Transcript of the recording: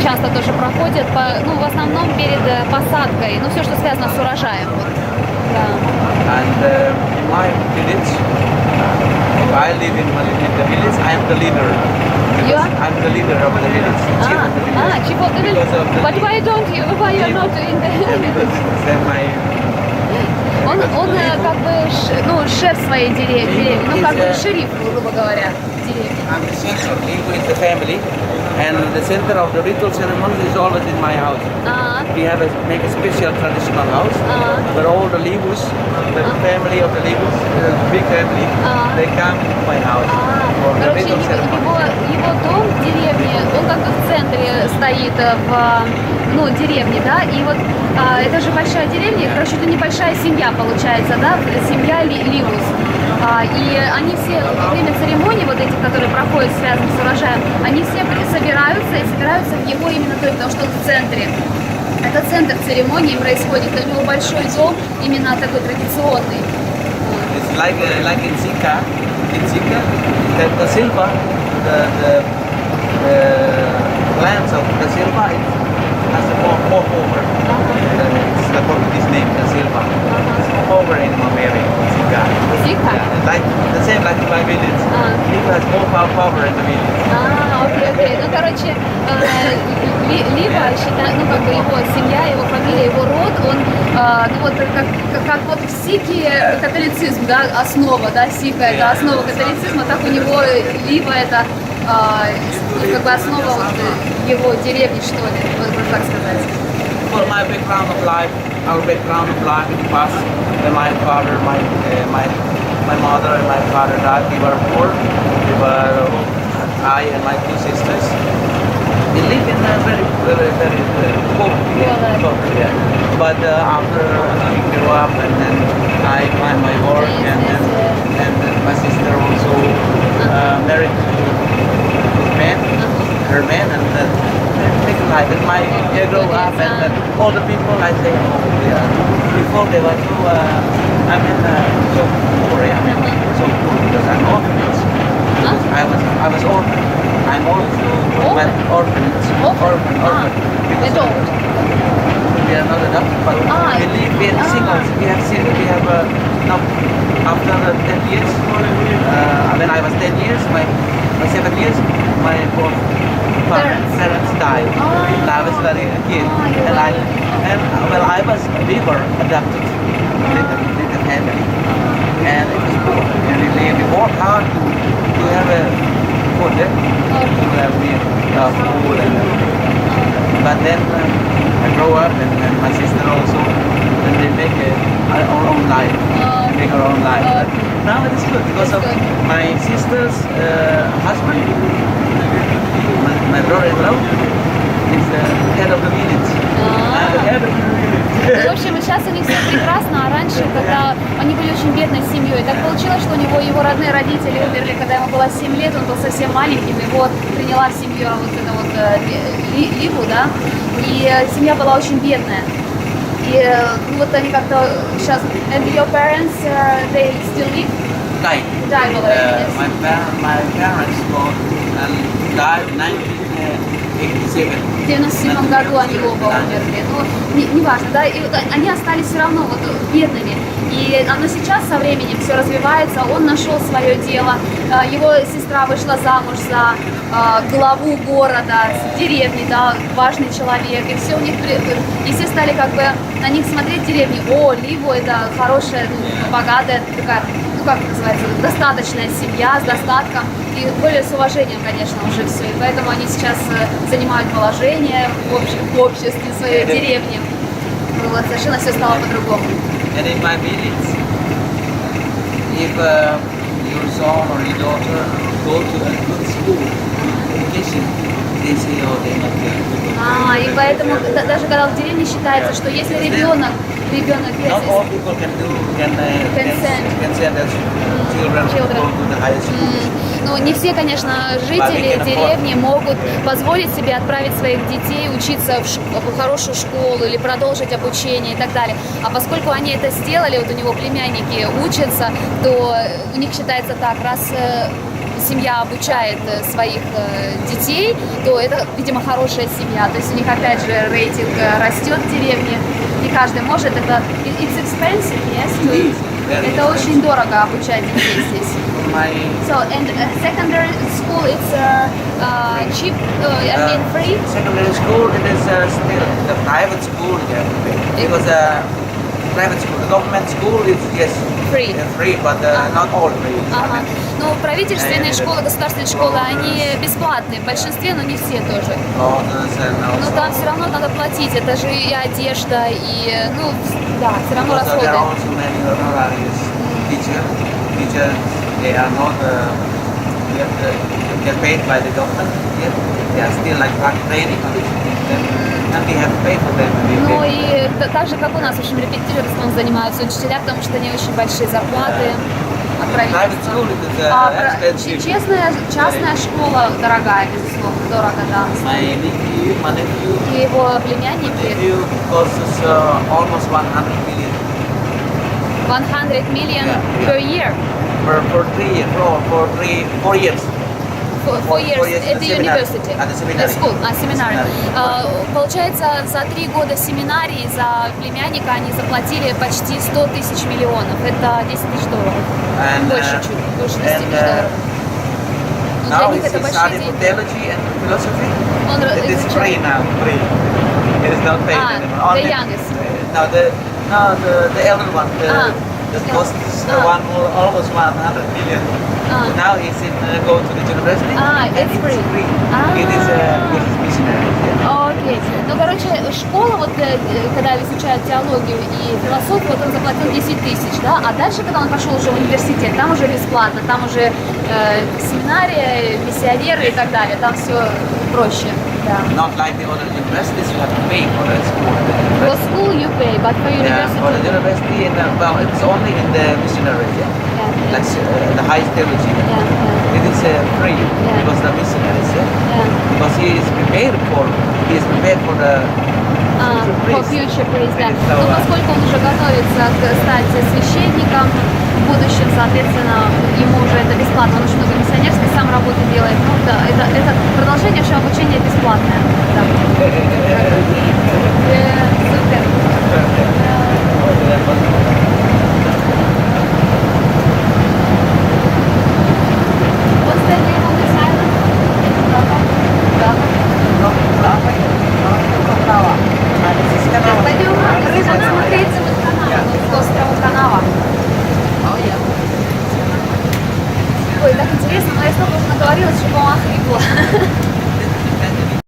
часто тоже проходят, ну, в основном перед посадкой, ну, все, что связано с урожаем. Вот. Да. And in my village, if I live in the village, I am the leader. You are? I'm the leader of the village, chief of the village. Chief of the village. But why don't you? Why you're not in the Because it's my... Он как бы, ну, шеф своей деревни, ну, как бы шериф, грубо говоря, деревни. I'm the center, live with the family, and the center of the ritual ceremonies is always in my house. We have make a special traditional house, where all the Libus, the family of the Libus, the big family, they come to my house for the Короче, ritual ceremony. его дом в деревне, он как бы в центре стоит ну, деревни, да, и вот это же большая деревня, короче, это небольшая семья получается, да, семья Ливус. И они все во время церемоний, вот этих, которые проходят, связанных с урожаем, они все собираются и собираются в его именно доме, потому что он в центре. Это центр церемонии происходит, у него большой дом, именно такой традиционный. It's like in Zika, the silva, the plants of the silva, it has a pop over. It's the Portuguese name, the silva. It's pop over in Malawi, Zika. Zika? Yeah, like the same like in my village. It has more power in the village. Окей. Ну, короче, Лива, ну, как бы его семья, его фамилия, его род, он, ну, вот, как вот в Сике католицизм, да, основа, да, Сика, это основа католицизма, так у него Лива это, как бы основа вот его деревни, что ли, можно так сказать. For my background of life, our background of life in the past, when my father, my mother and my father died, we were poor. We were, I and my two sisters, we live in a very poor area. But after we grew up and then I find my work and my sister also married to her man and take a life. And I grow up and all the people I say, before they were so, so poor, so poor because I'm orphanage. I was orphan. I'm also orphanage. Orphan. Because we are not adopted, but we are singles. We have now after 10 years. When I was 10 years, my 7 years, my both parents died. And I was very kid, I was we were adopted with the family, and it was poor. And we worked hard to have a food, to have food, but then I grow up and my sister also, and they make our own life, make our own life. But now it is good because of my sister's husband, my brother-in-law, is the head of the village. I'm the head of the village. В общем, сейчас у них все прекрасно, а раньше, когда они были очень бедной семьей, так получилось, что у него его родные родители умерли, когда ему было 7 лет, он был совсем маленьким, его приняла в семью вот эта вот Ливу, да, и семья была очень бедная. И ну, вот они как-то сейчас, and your parents, they still live? Died. Died already, yes. My parents died in 1987. В 97 году они оба умерли. Ну, неважно, да, и они остались все равно вот бедными. И оно сейчас со временем все развивается, он нашел свое дело, его сестра вышла замуж за главу города, деревни, да, важный человек, и все у них, и все стали как бы на них смотреть в деревне, о, Ливу это хорошая, ну, богатая такая, ну как это называется, достаточная семья с достатком, и более с уважением, конечно, уже все, и поэтому они сейчас занимают положение в обществе своей деревни. Вот, совершенно все стало по-другому. And in my village, if your son or your daughter go to a good school, education, they say, oh, they're not good. И поэтому даже когда в деревне считается, что если ребенок not all people can send their children to go to the higher schools. Ну, не все, конечно, жители деревни могут позволить себе отправить своих детей учиться в хорошую школу или продолжить обучение и так далее. А поскольку они это сделали, вот у него племянники учатся, то у них считается так, раз семья обучает своих детей, то это, видимо, хорошая семья. То есть у них опять же рейтинг растет в деревне, не каждый может. Это it's expensive, yes? Это очень дорого обучать детей здесь. So and secondary school it's cheap, I mean free. Secondary school it is still the private school you have to pay. Because private school, the government school is yes Free. Free, but not all free. Ага. Ну, правительственные школы, государственные школы, они бесплатные, в большинстве, но не все тоже. Но там все равно надо платить, это же и одежда, и, ну, да, все равно расходы. Teachers, they are not get paid by the government yet. They are still like training on this, and we have to pay for them. Ну и так же, как у нас, в общем, репетиторством занимаются учителя, потому что не очень большие зарплаты. Private school is expensive. Частная школа дорогая, безусловно, дорого, да. My nephew, И его племянники costs almost 100 million 100 million per year. for 3 years, for 4 years. 4 years at the university. At the seminary. The school, семинарий. Получается, за 3 года семинарии за племянника они заплатили почти 100 тысяч миллионов. Это 10 тысяч долларов. Больше чуть, больше 10 тысяч долларов. Но для Now них это he's большие studying деньги. theology and philosophy. Он It is free now, free. It is not paid anymore. the youngest. The elder one, the cost one more, almost 100 million. Now he's go to the university. And It's free. It is missionary. Окей. Ну, короче, школа, вот когда изучают теологию и философию, вот он заплатил 10 тысяч, да, а дальше, когда он пошел уже в университет, там уже бесплатно, там уже семинария, миссионеры и так далее, там все проще. Да. Not like the other universities, you have to pay for the school. For school you pay, but for Yeah, for the university, university, well, it's only in the missionaries, like the highest theology. It is free because the missionaries, because he is prepared for the for future priest, да. So, Ну, поскольку он уже готовится стать священником в будущем, соответственно, ему уже это бесплатно, он очень много миссионерской сам работы делает. Ну, да, это продолжение, что обучение бесплатное.